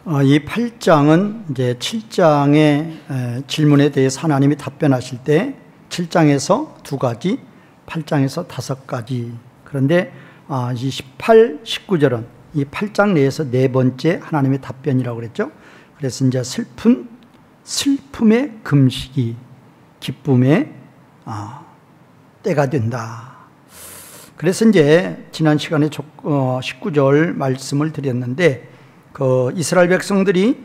이 8장은 이제 7장의 질문에 대해서 하나님이 답변하실 때 7장에서 2가지, 8장에서 5가지. 그런데 이 18, 19절은 이 8장 내에서 4번째 하나님의 답변이라고 그랬죠. 그래서 이제 슬픔의 금식이 기쁨의 때가 된다. 그래서 이제 지난 시간에 19절 말씀을 드렸는데, 그 이스라엘 백성들이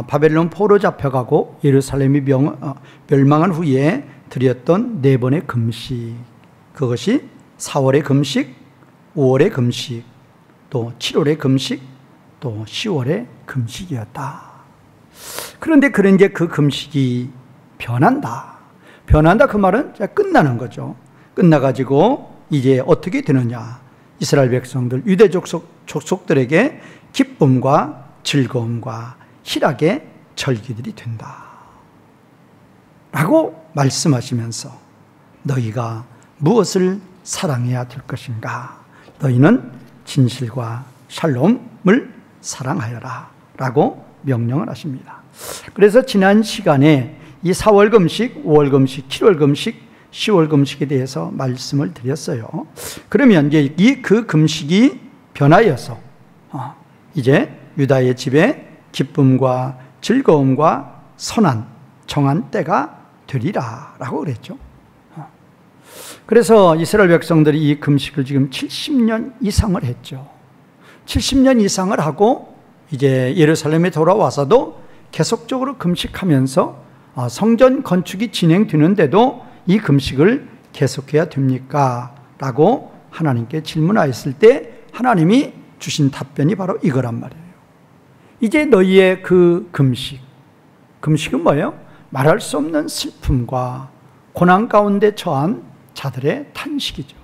바벨론 포로 잡혀가고 예루살렘이 멸망한 후에 드렸던 4번의 금식, 그것이 4월의 금식, 5월의 금식, 또 7월의 금식, 또 10월의 금식이었다. 그런데 이제 그 금식이 변한다. 변한다 그 말은 끝나는 거죠. 끝나가지고 이제 어떻게 되느냐. 이스라엘 백성들, 유대 족속들에게 기쁨과 즐거움과 희락의 절기들이 된다 라고 말씀하시면서 너희가 무엇을 사랑해야 될 것인가? 너희는 진실과 샬롬을 사랑하여라 라고 명령을 하십니다. 그래서 지난 시간에 이 4월 금식, 5월 금식, 7월 금식, 10월 금식에 대해서 말씀을 드렸어요. 그러면 이제 그 금식이 변하여서 이제 유다의 집에 기쁨과 즐거움과 선한 정한 때가 되리라 라고 그랬죠. 그래서 이스라엘 백성들이 이 금식을 지금 70년 이상을 했죠. 70년 이상을 하고 이제 예루살렘에 돌아와서도 계속적으로 금식하면서 성전 건축이 진행되는데도 이 금식을 계속해야 됩니까? 라고 하나님께 질문하였을 때 하나님이 주신 답변이 바로 이거란 말이에요. 이제 너희의 그 금식은 뭐예요? 말할 수 없는 슬픔과 고난 가운데 처한 자들의 탄식이죠.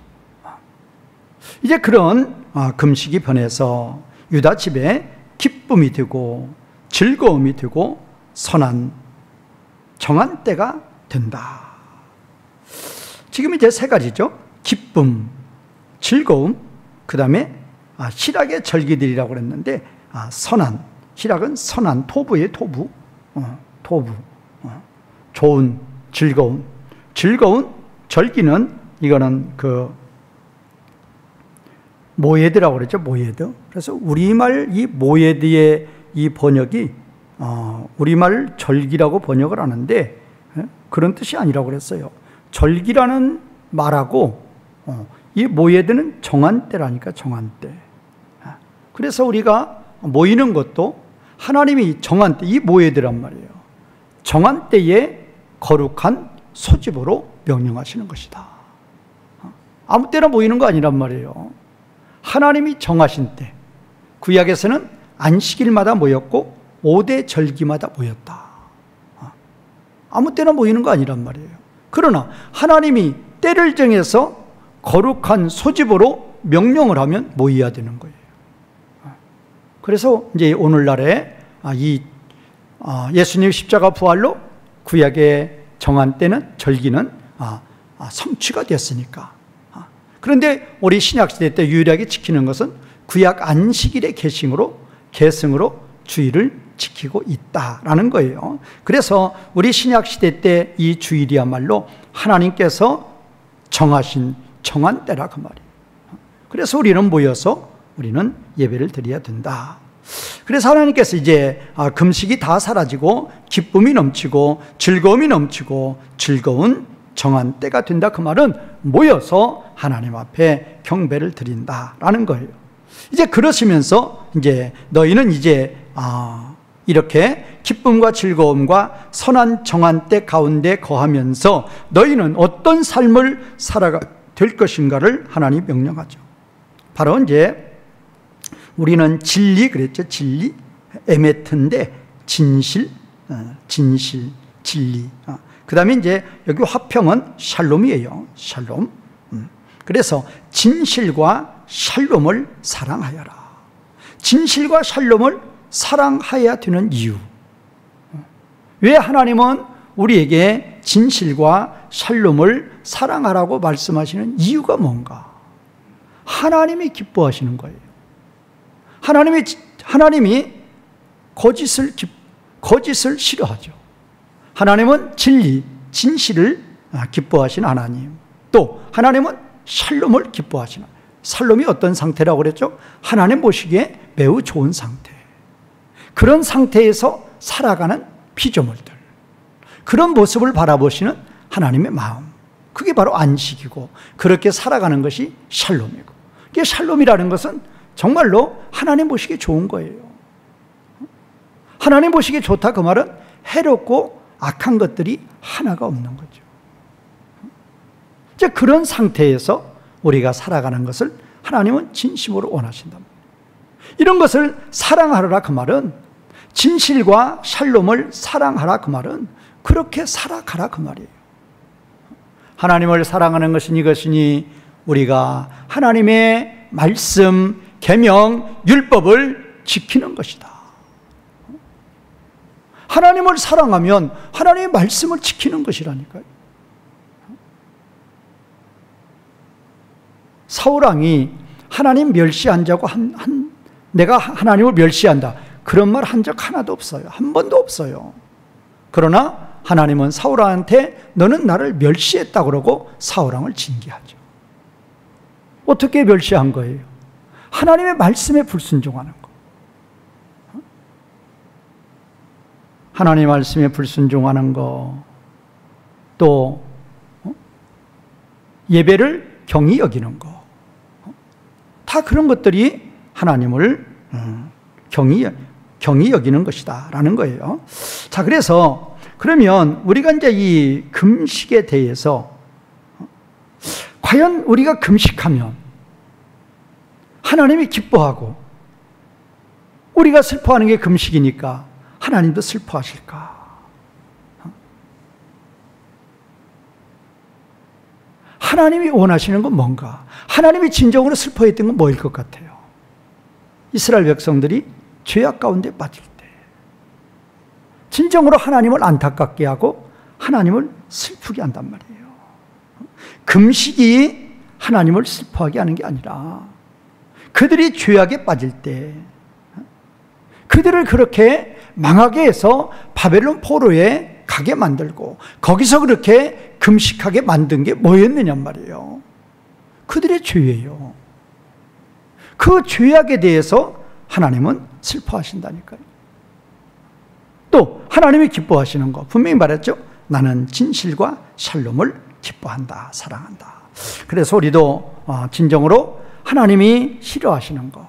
이제 그런 금식이 변해서 유다 집에 기쁨이 되고 즐거움이 되고 선한 정한 때가 된다. 지금 이제 3가지죠. 기쁨, 즐거움, 그 다음에 희락의 절기들이라고 그랬는데, 선한, 희락은 선한, 토부예요, 토부. 토부. 좋은, 즐거운 절기는 이거는 그 모예드라고 그랬죠, 모예드. 그래서 우리말 이 모예드의 이 번역이 우리말 절기라고 번역을 하는데 그런 뜻이 아니라고 그랬어요. 절기라는 말하고 이 모예드는 정한 때라니까, 정한 때. 그래서 우리가 모이는 것도 하나님이 정한 때, 이 모예드란 말이에요. 정한 때에 거룩한 소집으로 명령하시는 것이다. 아무 때나 모이는 거 아니란 말이에요. 하나님이 정하신 때, 구약에서는 안식일마다 모였고 5대 절기마다 모였다. 아무 때나 모이는 거 아니란 말이에요. 그러나 하나님이 때를 정해서 거룩한 소집으로 명령을 하면 모여야 되는 거예요. 그래서 이제 오늘날에 예수님 십자가 부활로 구약의 정한 때는 절기는 성취가 됐으니까. 그런데 우리 신약시대 때 유일하게 지키는 것은 구약 안식일의 계승으로 주일을 지키고 있다라는 거예요. 그래서 우리 신약시대 때 이 주일이야말로 하나님께서 정하신 정한 때라 그 말이에요. 그래서 우리는 모여서 우리는 예배를 드려야 된다. 그래서 하나님께서 이제 금식이 다 사라지고 기쁨이 넘치고 즐거움이 넘치고 즐거운 정한 때가 된다 그 말은 모여서 하나님 앞에 경배를 드린다라는 거예요. 이제 그러시면서 이제 너희는 이제 이렇게 기쁨과 즐거움과 선한 정한 때 가운데 거하면서 너희는 어떤 삶을 살아가 될 것인가를 하나님 명령하죠. 바로 이제 우리는 진리 그랬죠. 진리, 에메트인데 진실, 진리. 그 다음에 이제 여기 화평은 샬롬이에요. 샬롬. 그래서 진실과 샬롬을 사랑하여라. 진실과 샬롬을 사랑해야 되는 이유. 왜 하나님은 우리에게 진실과 샬롬을 사랑하라고 말씀하시는 이유가 뭔가? 하나님이 기뻐하시는 거예요. 하나님이 거짓을 싫어하죠. 하나님은 진리, 진실을 기뻐하시는 하나님. 또 하나님은 샬롬을 기뻐하시는 하나님. 샬롬이 어떤 상태라고 그랬죠? 하나님 보시기에 매우 좋은 상태. 그런 상태에서 살아가는 피조물들, 그런 모습을 바라보시는 하나님의 마음, 그게 바로 안식이고, 그렇게 살아가는 것이 샬롬이고, 이게 샬롬이라는 것은 정말로 하나님 보시기에 좋은 거예요. 하나님 보시기에 좋다, 그 말은 해롭고 악한 것들이 하나가 없는 거죠. 이제 그런 상태에서 우리가 살아가는 것을 하나님은 진심으로 원하신다. 이런 것을 사랑하라, 그 말은, 진실과 샬롬을 사랑하라, 그 말은 그렇게 살아가라, 그 말이에요. 하나님을 사랑하는 것은 이것이니 우리가 하나님의 말씀, 계명, 율법을 지키는 것이다. 하나님을 사랑하면 하나님의 말씀을 지키는 것이라니까요. 사울왕이 하나님 멸시한 자고 내가 하나님을 멸시한다, 그런 말 한 적 하나도 없어요. 한 번도 없어요. 그러나 하나님은 사울왕한테 너는 나를 멸시했다 그러고 사울왕을 징계하죠. 어떻게 멸시한 거예요? 하나님의 말씀에 불순종하는 거. 하나님의 말씀에 불순종하는 거, 또 예배를 경히 여기는 거, 다 그런 것들이 하나님을 경히 여기는 것이다 라는 거예요. 자, 그러면 우리가 이제 이 금식에 대해서, 과연 우리가 금식하면 하나님이 기뻐하고 우리가 슬퍼하는 게 금식이니까 하나님도 슬퍼하실까? 하나님이 원하시는 건 뭔가? 하나님이 진정으로 슬퍼했던 건 뭐일 것 같아요? 이스라엘 백성들이 죄악 가운데 빠질 때 진정으로 하나님을 안타깝게 하고 하나님을 슬프게 한단 말이에요. 금식이 하나님을 슬퍼하게 하는 게 아니라 그들이 죄악에 빠질 때, 그들을 그렇게 망하게 해서 바벨론 포로에 가게 만들고 거기서 그렇게 금식하게 만든 게 뭐였느냐 말이에요. 그들의 죄예요. 그 죄악에 대해서 하나님은 슬퍼하신다니까요. 또 하나님이 기뻐하시는 거 분명히 말했죠. 나는 진실과 샬롬을 기뻐한다, 사랑한다. 그래서 우리도 진정으로 하나님이 싫어하시는 거,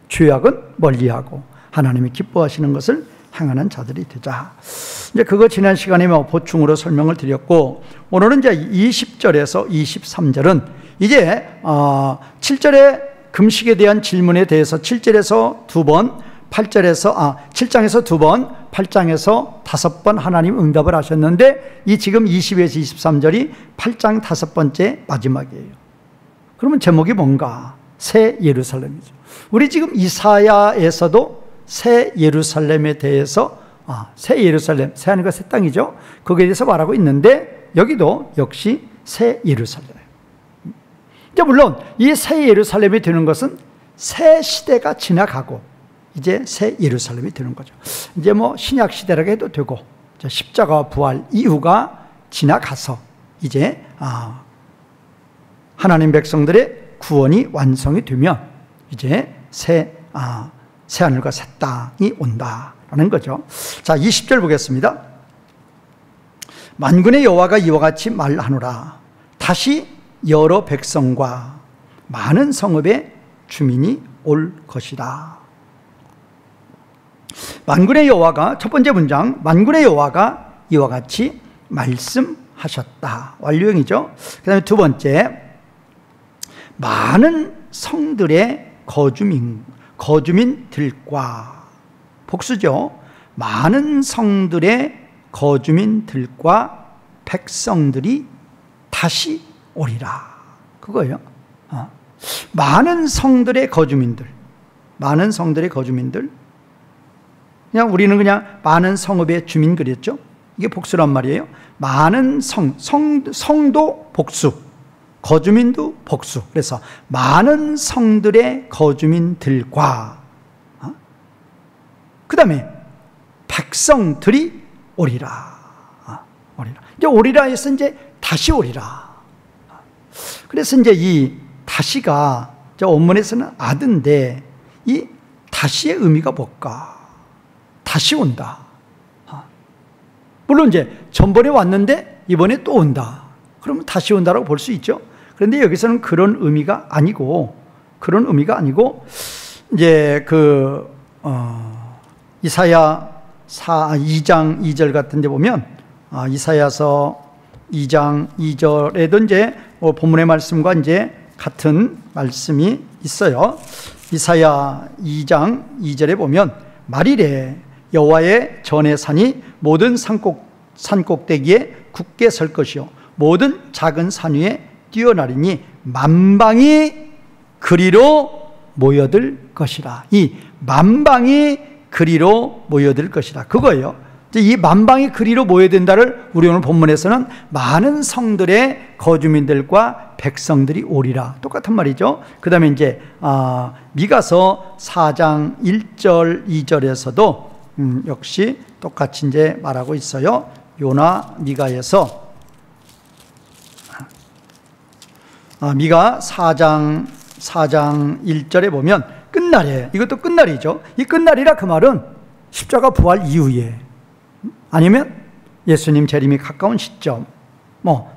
죄악은 멀리하고 하나님이 기뻐하시는 것을 행하는 자들이 되자. 이제 그거 지난 시간에 보충으로 설명을 드렸고, 오늘은 이제 20절에서 23절은 이제 7절에 금식에 대한 질문에 대해서 7절에서 2번, 7장에서 2번, 8장에서 5번 하나님 응답을 하셨는데, 이 지금 20에서 23절이 8장 5번째 마지막이에요. 그러면 제목이 뭔가? 새 예루살렘이죠. 우리 지금 이사야에서도 새 예루살렘에 대해서, 새 예루살렘, 새 하늘과 새 땅이죠. 거기에 대해서 말하고 있는데, 여기도 역시 새 예루살렘. 이제 물론 이 새 예루살렘이 되는 것은 새 시대가 지나가고 이제 새 예루살렘이 되는 거죠. 이제 신약 시대라고 해도 되고, 십자가 부활 이후가 지나가서 이제 하나님 백성들의 구원이 완성이 되면 이제 새 하늘과 새 땅이 온다라는 거죠. 자, 20절 보겠습니다. 만군의 여호와가 이와 같이 말하노라. 다시 여러 백성과 많은 성읍의 주민이 올 것이다. 만군의 여호와가, 첫 번째 문장, 만군의 여호와가 이와 같이 말씀하셨다. 완료형이죠. 그 다음에 두 번째, 많은 성들의 거주민들과, 복수죠. 많은 성들의 거주민들과 백성들이 다시 오리라. 그거예요. 많은 성들의 거주민들, 많은 성들의 거주민들. 그냥 우리는 그냥 많은 성읍의 주민 그랬죠. 이게 복수란 말이에요. 많은 성도 복수, 거주민도 복수. 그래서 많은 성들의 거주민들과 그 다음에 백성들이 오리라. 오리라. 이제 오리라에서 이제 다시 오리라. 그래서 이제 이 다시가 저 원문에서는 아드인데 이 다시의 의미가 뭘까? 다시 온다. 물론 이제 전번에 왔는데 이번에 또 온다. 그러면 다시 온다라고 볼 수 있죠. 그런데 여기서는 그런 의미가 아니고 이제 이사야 2장 2절 같은 데 보면 이사야서 2장 2절에도 이제 본문의 말씀과 이제 같은 말씀이 있어요. 이사야 2장 2절에 보면 말이래 여호와의 전의 산이 모든 산꼭대기에 굳게 설 것이요 모든 작은 산 위에 뛰어나리니 만방이 그리로 모여들 것이라. 이 만방이 그리로 모여들 것이라. 그거예요. 이 만방이 그리로 모여든다를 우리 오늘 본문에서는 많은 성들의 거주민들과 백성들이 오리라. 똑같은 말이죠. 그 다음에 이제 미가서 4장 1절 2절에서도 역시 똑같이 이제 말하고 있어요. 요나 미가에서 미가 4장 1절에 보면 끝날에, 이것도 끝날이죠. 이 끝날이라 그 말은 십자가 부활 이후에 아니면 예수님 재림이 가까운 시점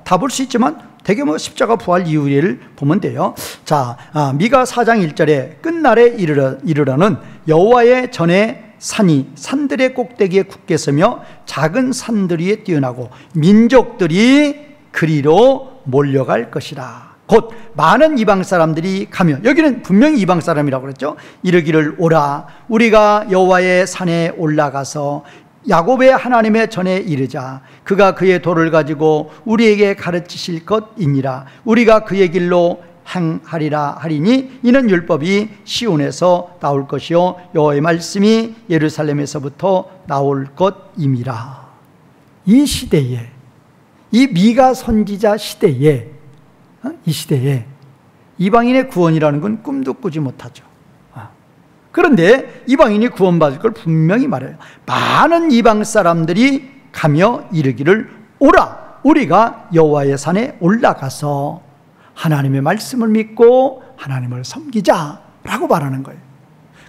다 볼 수 있지만 대개 십자가 부활 이후를 보면 돼요. 자, 미가 4장 1절에 끝날에 이르러는 여호와의 전에 산이 산들의 꼭대기에 굳게 서며 작은 산들 위에 뛰어나고 민족들이 그리로 몰려갈 것이라. 곧 많은 이방 사람들이 가며, 여기는 분명히 이방 사람이라고 그랬죠. 이르기를 오라 우리가 여호와의 산에 올라가서 야곱의 하나님의 전에 이르자. 그가 그의 도를 가지고 우리에게 가르치실 것이니라. 우리가 그의 길로 행하리라 하리니 이는 율법이 시온에서 나올 것이요 여호와의 말씀이 예루살렘에서부터 나올 것임이라. 이 시대에, 이 미가 선지자 시대에, 이 시대에 이방인의 구원이라는 건 꿈도 꾸지 못하죠. 그런데 이방인이 구원받을 걸 분명히 말해요. 많은 이방 사람들이 가며 이르기를 오라 우리가 여호와의 산에 올라가서 하나님의 말씀을 믿고 하나님을 섬기자라고 말하는 거예요.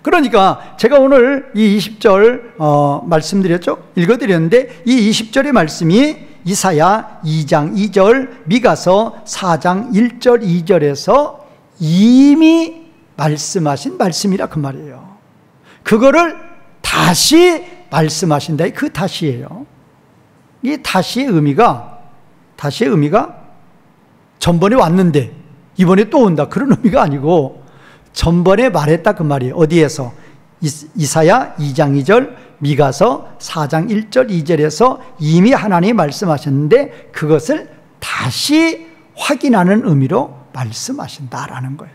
그러니까 제가 오늘 이 20절 말씀드렸죠. 읽어드렸는데 이 20절의 말씀이 이사야 2장 2절, 미가서 4장 1절 2절에서 이미 말씀하신 말씀이라 그 말이에요. 그거를 다시 말씀하신다. 그 다시예요. 이 다시의 의미가 전번에 왔는데 이번에 또 온다 그런 의미가 아니고 전번에 말했다 그 말이에요. 어디에서? 이사야 2장 2절, 미가서 4장 1절 2절에서 이미 하나님이 말씀하셨는데 그것을 다시 확인하는 의미로 말씀하신다라는 거예요.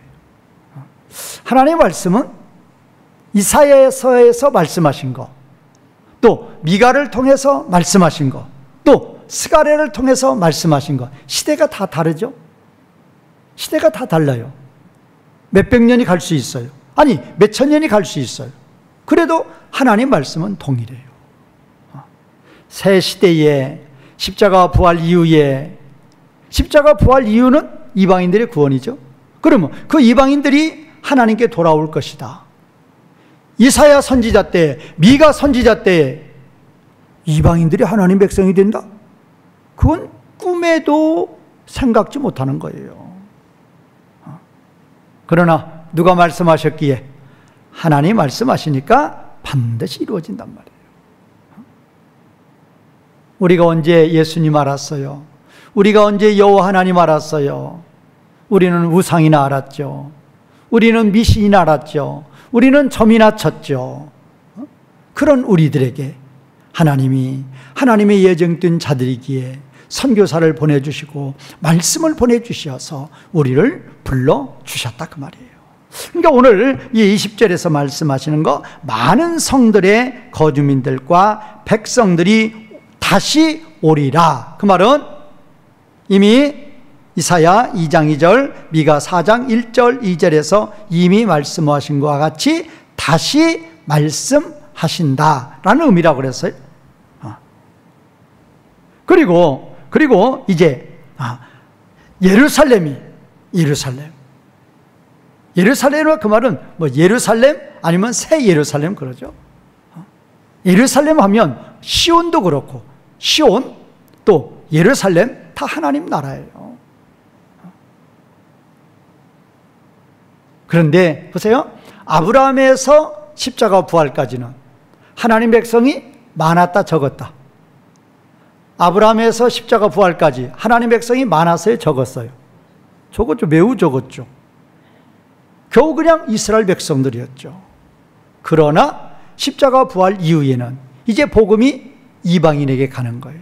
하나님의 말씀은 이사야서에서 말씀하신 거, 또 미가를 통해서 말씀하신 거, 또 스가랴를 통해서 말씀하신 거, 시대가 다 다르죠? 시대가 다 달라요. 몇백 년이 갈 수 있어요. 아니 몇천 년이 갈 수 있어요. 그래도 하나님 말씀은 동일해요. 새 시대에 십자가 부활 이후에, 십자가 부활 이유는 이방인들의 구원이죠. 그러면 그 이방인들이 하나님께 돌아올 것이다. 이사야 선지자 때, 미가 선지자 때 이방인들이 하나님 백성이 된다? 그건 꿈에도 생각지 못하는 거예요. 그러나 누가 말씀하셨기에? 하나님 말씀하시니까 반드시 이루어진단 말이에요. 우리가 언제 예수님 알았어요? 우리가 언제 여호와 하나님 알았어요? 우리는 우상이나 알았죠. 우리는 미신이나 알았죠. 우리는 점이나 쳤죠. 그런 우리들에게 하나님이 하나님의 예정된 자들이기에 선교사를 보내주시고 말씀을 보내주셔서 우리를 불러주셨다 그 말이에요. 그러니까 오늘 이 20절에서 말씀하시는 거, 많은 성들의 거주민들과 백성들이 다시 오리라. 그 말은 이미 이사야 2장 2절, 미가 4장 1절 2절에서 이미 말씀하신 것과 같이 다시 말씀하신다라는 하신다라는 의미라고 그랬어요. 그리고 이제 예루살렘. 예루살렘과 그 말은 뭐 예루살렘 아니면 새 예루살렘 그러죠. 예루살렘 하면 시온도 그렇고 시온 또 예루살렘 다 하나님 나라예요. 그런데 보세요. 아브라함에서 십자가 부활까지는 하나님 백성이 많았다 적었다. 아브라함에서 십자가 부활까지 하나님 백성이 많았어요 적었어요? 적었죠. 매우 적었죠. 겨우 그냥 이스라엘 백성들이었죠. 그러나 십자가 부활 이후에는 이제 복음이 이방인에게 가는 거예요.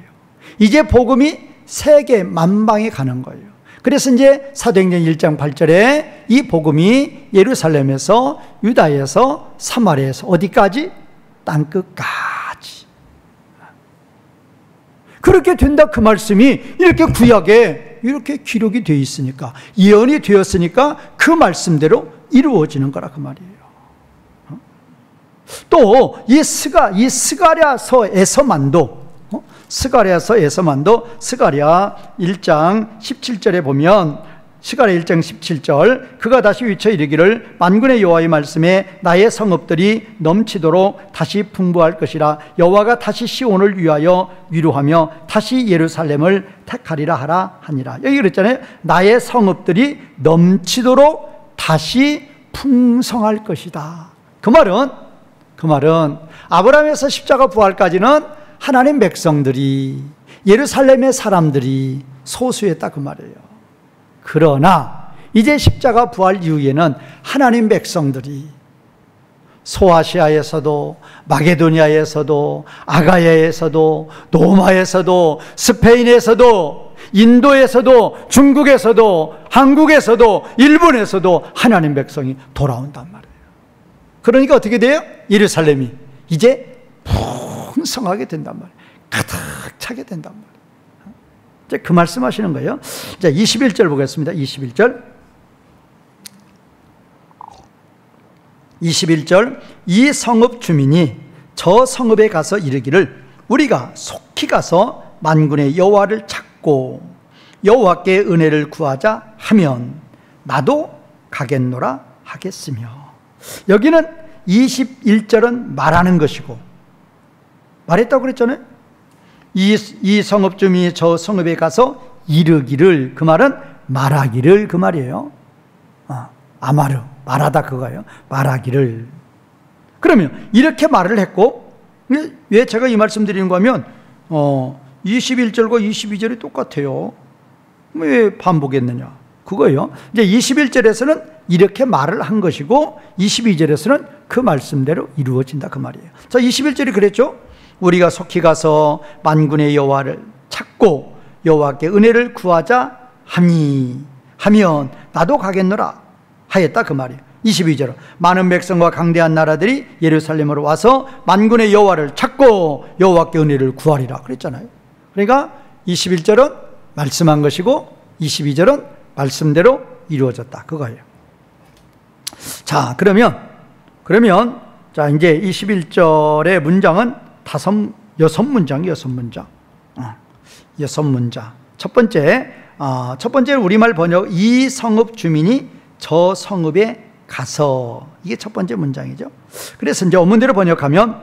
이제 복음이 세계 만방에 가는 거예요. 그래서 이제 사도행전 1장 8절에 이 복음이 예루살렘에서 유다에서 사마리아에서 어디까지? 땅끝까지. 그렇게 된다 그 말씀이 이렇게 구약에 이렇게 기록이 되어 있으니까 예언이 되었으니까 그 말씀대로 이루어지는 거라 그 말이에요. 또 이 스가랴서에서만도 스가랴 1장 17절에 보면 스가랴 1장 17절 그가 다시 외쳐 이르기를 만군의 여호와의 말씀에 나의 성읍들이 넘치도록 다시 풍부할 것이라 여호와가 다시 시온을 위하여 위로하며 다시 예루살렘을 택하리라 하라 하니라. 여기 그랬잖아요. 나의 성읍들이 넘치도록 다시 풍성할 것이다. 그 말은 아브라함에서 십자가 부활까지는 하나님 백성들이 예루살렘의 사람들이 소수였다 그 말이에요. 그러나 이제 십자가 부활 이후에는 하나님 백성들이 소아시아에서도 마게도니아에서도 아가야에서도 로마에서도 스페인에서도 인도에서도 중국에서도 한국에서도 일본에서도 하나님 백성이 돌아온단 말이에요. 그러니까 어떻게 돼요? 예루살렘이 이제 풍성하게 된단 말이에요. 가득 차게 된단 말이에요. 이제 그 말씀하시는 거예요. 자, 21절 보겠습니다. 21절 이 성읍 주민이 저 성읍에 가서 이르기를 우리가 속히 가서 만군의 여호와를 찾고 여호와께 은혜를 구하자 하면 나도 가겠노라 하겠으며. 여기는 21절은 말하는 것이고 말했다고 그랬잖아요. 이 성읍 주민이 저 성읍에 가서 이르기를, 그 말은 말하기를 그 말이에요. 아마르, 말하다 그거예요. 말하기를. 그러면 이렇게 말을 했고, 왜 제가 이 말씀 드리는 거면 21절과 22절이 똑같아요. 왜 반복했느냐? 그거예요. 이제 21절에서는 이렇게 말을 한 것이고 22절에서는 그 말씀대로 이루어진다 그 말이에요. 자, 21절이 그랬죠. 우리가 속히 가서 만군의 여호와를 찾고 여호와께 은혜를 구하자 하면 나도 가겠노라 하였다 그 말이에요. 22절 많은 백성과 강대한 나라들이 예루살렘으로 와서 만군의 여호와를 찾고 여호와께 은혜를 구하리라 그랬잖아요. 그러니까 21절은 말씀한 것이고 22절은 말씀대로 이루어졌다 그거예요. 자, 그러면 자, 이제 21절의 문장은 여섯 문장. 첫 번째 우리말 번역 이 성읍 주민이 저 성읍에 가서, 이게 첫 번째 문장이죠. 그래서 이제 원문대로 번역하면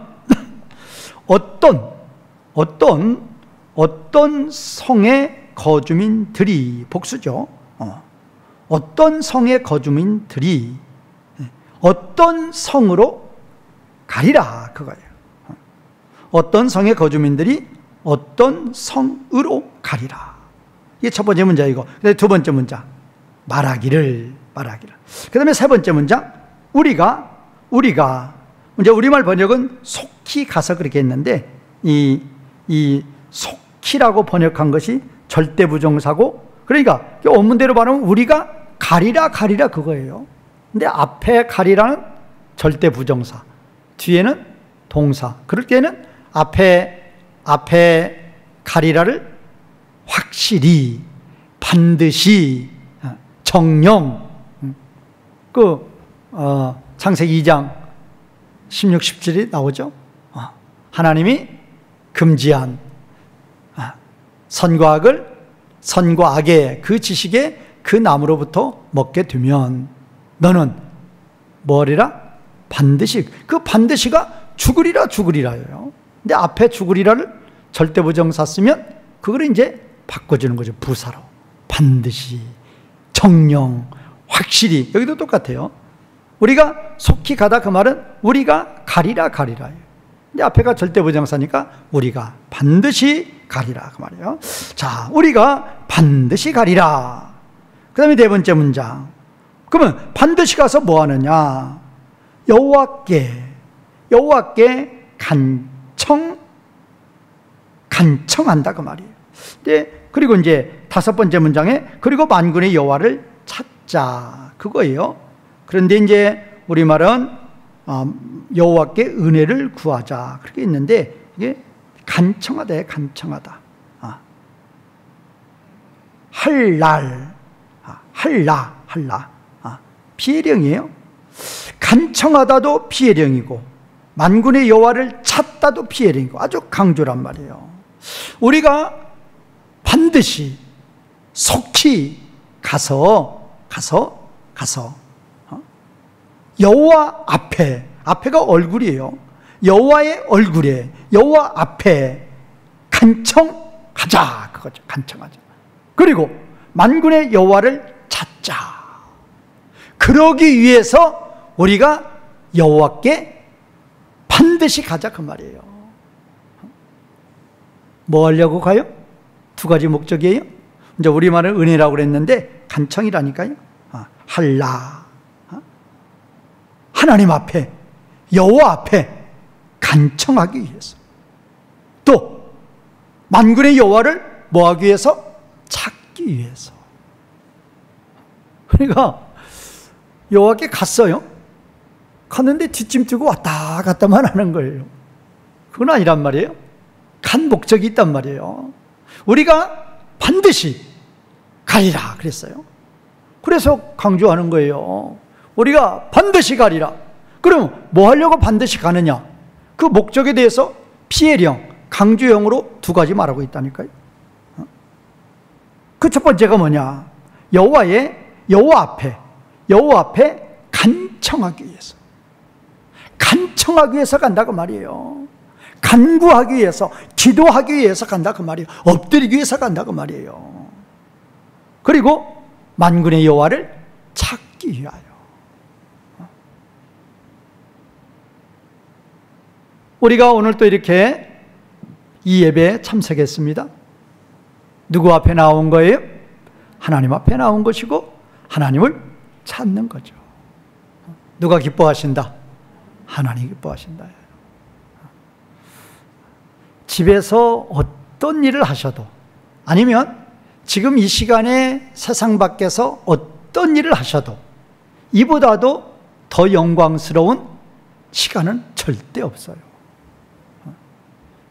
어떤 성의 거주민들이, 복수죠. 어떤 성의 거주민들이 어떤 성으로 가리라 그거예요. 어떤 성의 거주민들이 어떤 성으로 가리라. 이게 첫 번째 문장이고, 두 번째 문장 말하기를. 그 다음에 세 번째 문장 우리가 이제 우리말 번역은 속히 가서 그렇게 했는데 이 속히라고 번역한 것이 절대부정사고, 그러니까 원문대로 말하면 우리가 가리라 그거예요. 근데 앞에 가리라는 절대부정사, 뒤에는 동사. 그럴 때는 앞에 가리라를 확실히, 반드시, 정령, 창세기 2장 16, 17이 나오죠. 하나님이 금지한 선과 악의 그 지식의 그 나무로부터 먹게 되면 너는 뭐리라? 반드시, 그 반드시가 죽으리라예요. 근데 앞에 죽으리라를 절대부정사 쓰면 그걸 이제 바꿔주는 거죠. 부사로. 반드시, 정령, 확실히. 여기도 똑같아요. 우리가 속히 가다, 그 말은 우리가 가리라예요. 근데 앞에가 절대부정사니까 우리가 반드시 가리라 그 말이에요. 자, 우리가 반드시 가리라. 그 다음에 네 번째 문장. 그러면 반드시 가서 뭐 하느냐? 여호와께 간청한다 그 말이에요. 네, 그리고 이제 다섯 번째 문장에 그리고 만군의 여호와를 찾자 그거예요. 그런데 이제 우리말은 여호와께 은혜를 구하자 그렇게 있는데 이게 간청하다예요. 간청하다. 할라 피해령이에요. 간청하다도 피해령이고 만군의 여호와를 찾다도 피해령이고 아주 강조란 말이에요. 우리가 반드시 속히 가서 여호와 앞에가 얼굴이에요. 여호와의 얼굴에 여호와 앞에 간청하자 그거죠. 간청하자. 그리고 만군의 여호와를 찾자. 그러기 위해서 우리가 여호와께 반드시 가자 그 말이에요. 뭐 하려고 가요? 두 가지 목적이에요. 이제 우리말은 은혜라고 그랬는데 간청이라니까요. 할라 하나님 앞에 여호와 앞에 간청하기 위해서, 또 만군의 여호와를 뭐 하기 위해서? 찾기 위해서. 그러니까 여호와께 갔어요. 갔는데 뒷짐 들고 왔다 갔다만 하는 거예요. 그건 아니란 말이에요. 간 목적이 있단 말이에요. 우리가 반드시 가리라 그랬어요. 그래서 강조하는 거예요. 우리가 반드시 가리라. 그럼 뭐 하려고 반드시 가느냐? 그 목적에 대해서 피해령, 강조형으로 두 가지 말하고 있다니까요. 그 첫 번째가 뭐냐? 여호와 앞에 간청하기 위해서. 간청하기 위해서 간다 그 말이에요. 간구하기 위해서, 기도하기 위해서 간다 그 말이에요. 엎드리기 위해서 간다 그 말이에요. 그리고 만군의 여호와를 찾기 위하여. 우리가 오늘 또 이렇게 이 예배에 참석했습니다. 누구 앞에 나온 거예요? 하나님 앞에 나온 것이고 하나님을 찾는 거죠. 누가 기뻐하신다? 하나님이 기뻐하신다. 집에서 어떤 일을 하셔도, 아니면 지금 이 시간에 세상 밖에서 어떤 일을 하셔도 이보다도 더 영광스러운 시간은 절대 없어요.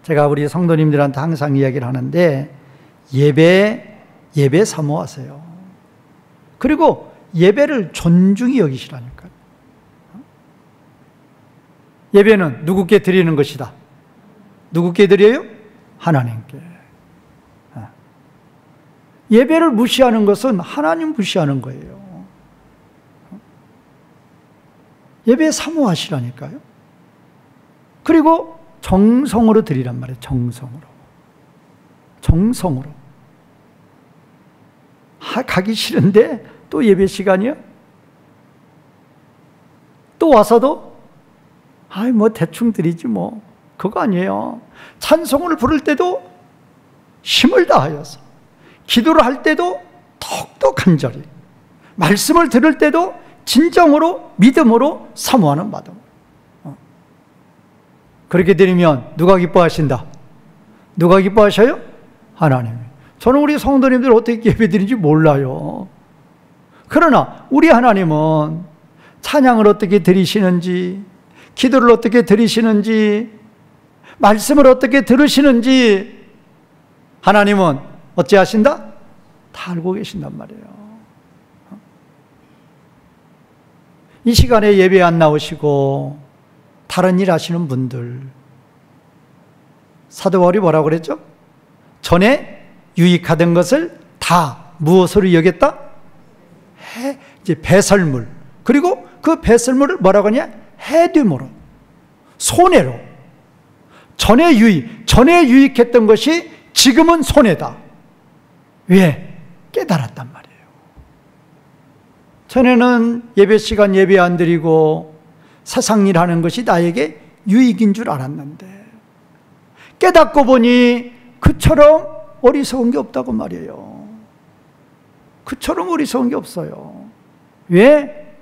제가 우리 성도님들한테 항상 이야기를 하는데 예배 사모하세요. 그리고 예배를 존중히 여기시라니까요. 예배는 누구께 드리는 것이다. 누구께 드려요? 하나님께. 예배를 무시하는 것은 하나님 무시하는 거예요. 예배 사모하시라니까요. 그리고 정성으로 드리란 말이에요. 정성으로. 가기 싫은데 또 예배 시간이요? 또 와서도 뭐 대충 드리지 뭐. 그거 아니에요. 찬송을 부를 때도 힘을 다하여서, 기도를 할 때도 더욱더 간절히, 말씀을 들을 때도 진정으로 믿음으로 사모하는 마음. 그렇게 드리면 누가 기뻐하신다? 누가 기뻐하셔요? 하나님. 저는 우리 성도님들 어떻게 예배 드리는지 몰라요. 그러나 우리 하나님은 찬양을 어떻게 드리시는지, 기도를 어떻게 드리시는지, 말씀을 어떻게 들으시는지 하나님은 어찌하신다? 다 알고 계신단 말이에요. 이 시간에 예배 안 나오시고 다른 일 하시는 분들, 사도 바울이 뭐라고 그랬죠? 전에 유익하던 것을 다 무엇으로 여겼다? 이제 배설물. 그리고 그 배설물을 뭐라고 하냐? 해됨으로, 손해로. 전에 유익했던 것이 지금은 손해다. 왜? 깨달았단 말이에요. 전에는 예배 시간 예배 안 드리고 세상 일 하는 것이 나에게 유익인 줄 알았는데 깨닫고 보니 그처럼 어리석은 게 없다고 말이에요. 그처럼 어리석은 게 없어요. 왜?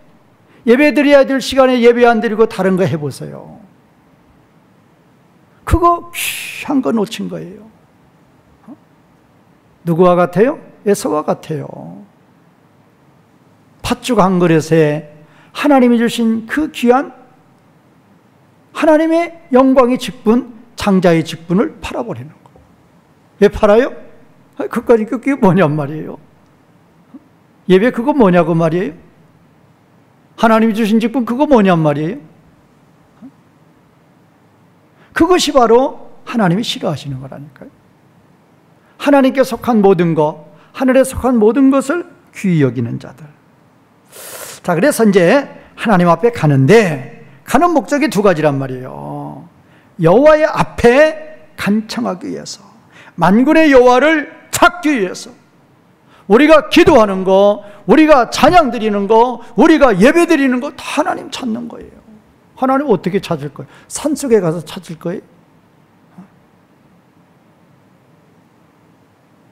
예배 드려야 될 시간에 예배 안 드리고 다른 거 해보세요. 그거 귀한 거 놓친 거예요. 누구와 같아요? 에서와 같아요. 팥죽 한 그릇에 하나님이 주신 그 귀한 하나님의 영광의 직분, 장자의 직분을 팔아버리는 거예요. 왜 팔아요? 그까지 그게 뭐냔 말이에요. 예배 그거 뭐냐고 말이에요. 하나님이 주신 직분 그거 뭐냔 말이에요. 그것이 바로 하나님이 싫어하시는 거라니까요. 하나님께 속한 모든 것, 하늘에 속한 모든 것을 귀히 여기는 자들. 자, 그래서 이제 하나님 앞에 가는데 가는 목적이 두 가지란 말이에요. 여호와의 앞에 간청하기 위해서, 만군의 여호와를 찾기 위해서. 우리가 기도하는 거, 우리가 찬양 드리는 거, 우리가 예배 드리는 거 다 하나님 찾는 거예요. 하나님 어떻게 찾을 거예요? 산속에 가서 찾을 거예요?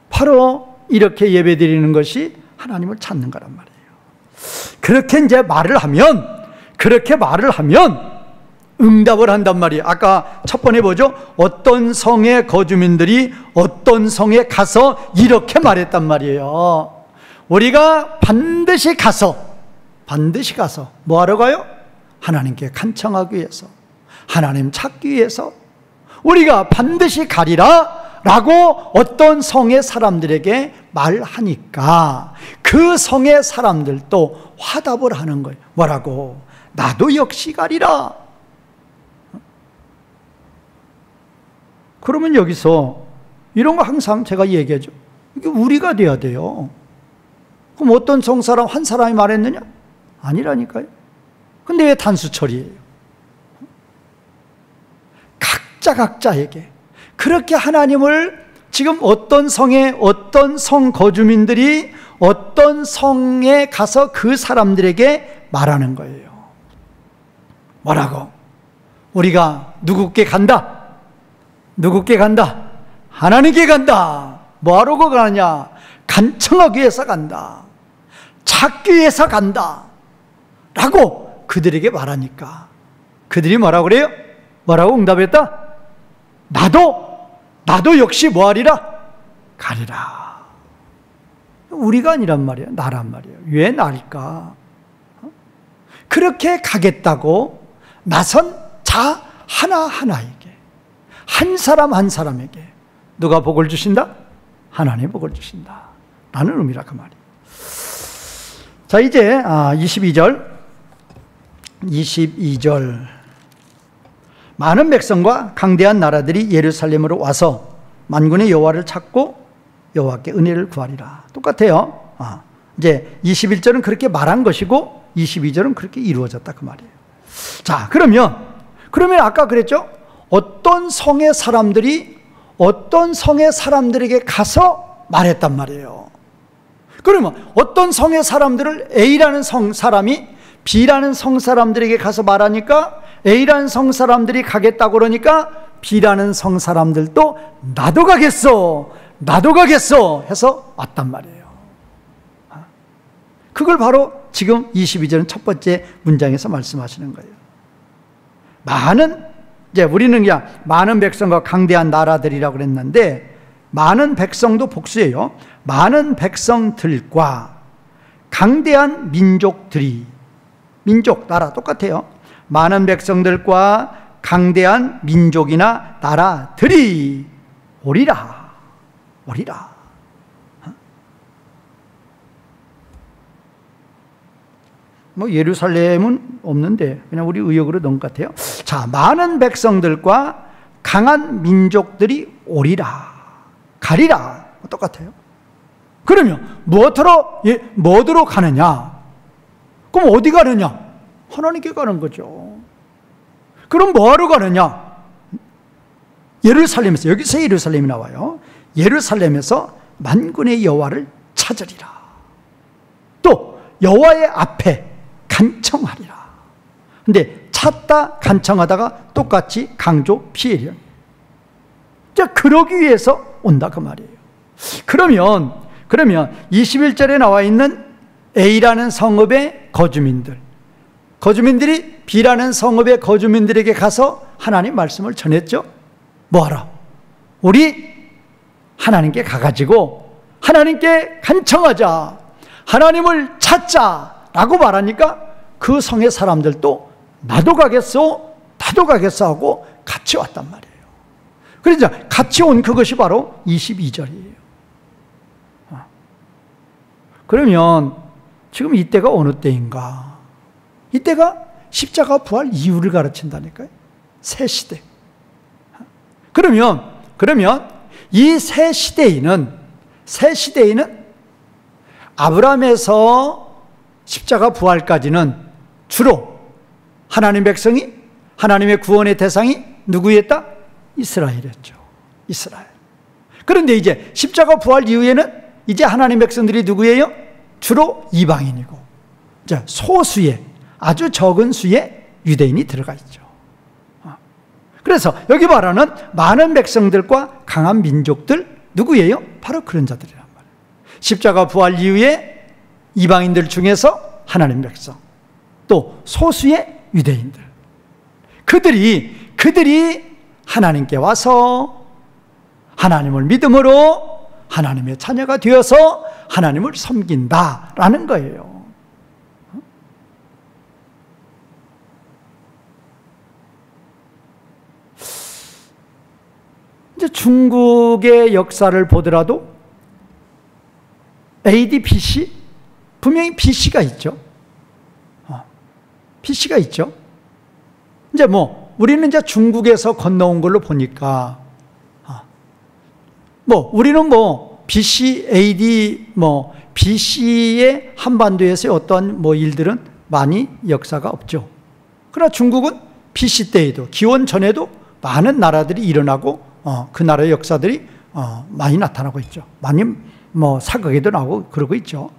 바로 이렇게 예배 드리는 것이 하나님을 찾는 거란 말이에요. 그렇게 이제 그렇게 말을 하면 응답을 한단 말이에요. 아까 첫 번에 보죠. 어떤 성의 거주민들이 어떤 성에 가서 이렇게 말했단 말이에요. 우리가 반드시 가서 뭐 하러 가요? 하나님께 간청하기 위해서, 하나님 찾기 위해서 우리가 반드시 가리라 라고 어떤 성의 사람들에게 말하니까 그 성의 사람들도 화답을 하는 거예요. 뭐라고? 나도 역시 가리라. 그러면 여기서 이런 거 항상 제가 얘기하죠. 이게 우리가 돼야 돼요. 그럼 어떤 성사람 한 사람이 말했느냐? 아니라니까요. 근데 왜 단수 처리예요? 각자에게 그렇게 하나님을 지금 어떤 성에 어떤 성 거주민들이 어떤 성에 가서 그 사람들에게 말하는 거예요. 뭐라고? 우리가 누구께 간다? 누구께 간다? 하나님께 간다. 뭐하러 가느냐? 간청하기 위해서 간다. 찾기 위해서 간다. 라고 그들에게 말하니까 그들이 뭐라고 그래요? 뭐라고 응답했다? 나도 역시 뭐하리라? 가리라. 우리가 아니란 말이에요. 나란 말이에요. 왜 나일까? 그렇게 가겠다고 나선 자 하나하나에게, 한 사람 한 사람에게 누가 복을 주신다? 하나님 복을 주신다 라는 의미라 그 말이에요. 자, 이제 22절 많은 백성과 강대한 나라들이 예루살렘으로 와서 만군의 여호와를 찾고 여호와께 은혜를 구하리라. 똑같아요. 이제 21절은 그렇게 말한 것이고 22절은 그렇게 이루어졌다 그 말이에요. 자, 그러면 아까 그랬죠? 어떤 성의 사람들이 어떤 성의 사람들에게 가서 말했단 말이에요. 그러면 어떤 성의 사람들을 A라는 성 사람이 B라는 성 사람들에게 가서 말하니까 A라는 성 사람들이 가겠다고 그러니까 B라는 성 사람들도 나도 가겠어 해서 왔단 말이에요. 그걸 바로 지금 22절 첫 번째 문장에서 말씀하시는 거예요. 이제 우리는 그냥 많은 백성과 강대한 나라들이라고 그랬는데 많은 백성도 복수예요. 많은 백성들과 강대한 민족들이, 민족, 나라 똑같아요. 많은 백성들과 강대한 민족이나 나라들이 오리라. 뭐 예루살렘은 없는데 그냥 우리 의역으로 넣은 것 같아요. 자, 많은 백성들과 강한 민족들이 오리라. 가리라. 똑같아요. 그러면 뭐더러 가느냐? 그럼 어디 가느냐? 하나님께 가는 거죠. 그럼 뭐하러 가느냐? 예루살렘에서, 여기서 예루살렘이 나와요. 예루살렘에서 만군의 여호와를 찾으리라. 또 여호와의 앞에 간청하리라. 근데 찾다 간청하다가 똑같이 강조 피해령. 자, 그러기 위해서 온다 그 말이에요. 그러면 21절에 나와 있는 A라는 성읍의 거주민들이 B라는 성읍의 거주민들에게 가서 하나님 말씀을 전했죠. 뭐하라? 우리 하나님께 가가지고 하나님께 간청하자, 하나님을 찾자라고 말하니까 그 성의 사람들도 나도 가겠어 하고 같이 왔단 말이에요. 그러자 같이 온 그것이 바로 22절이에요. 그러면 지금 이때가 어느 때인가? 이때가 십자가 부활 이유를 가르친다니까요. 새 시대. 그러면 이 새 시대에는 아브라함에서 십자가 부활까지는 주로 하나님 백성이, 하나님의 구원의 대상이 누구였다? 이스라엘이었죠. 이스라엘. 그런데 이제 십자가 부활 이후에는 이제 하나님 백성들이 누구예요? 주로 이방인이고, 자, 소수의, 아주 적은 수의 유대인이 들어가 있죠. 그래서 여기 말하는 많은 백성들과 강한 민족들 누구예요? 바로 그런 자들이란 말이에요. 십자가 부활 이후에 이방인들 중에서 하나님 백성, 또 소수의 유대인들, 그들이 하나님께 와서 하나님을 믿음으로 하나님의 자녀가 되어서 하나님을 섬긴다라는 거예요. 이제 중국의 역사를 보더라도 AD, BC, 분명히 BC가 있죠. BC가 있죠. 이제 우리는 이제 중국에서 건너온 걸로 보니까, 우리는 BC, AD, BC의 한반도에서의 어떤 일들은 많이 역사가 없죠. 그러나 중국은 BC 때에도, 기원 전에도 많은 나라들이 일어나고, 그 나라의 역사들이 많이 나타나고 있죠. 많이 사극에도 나오고 그러고 있죠.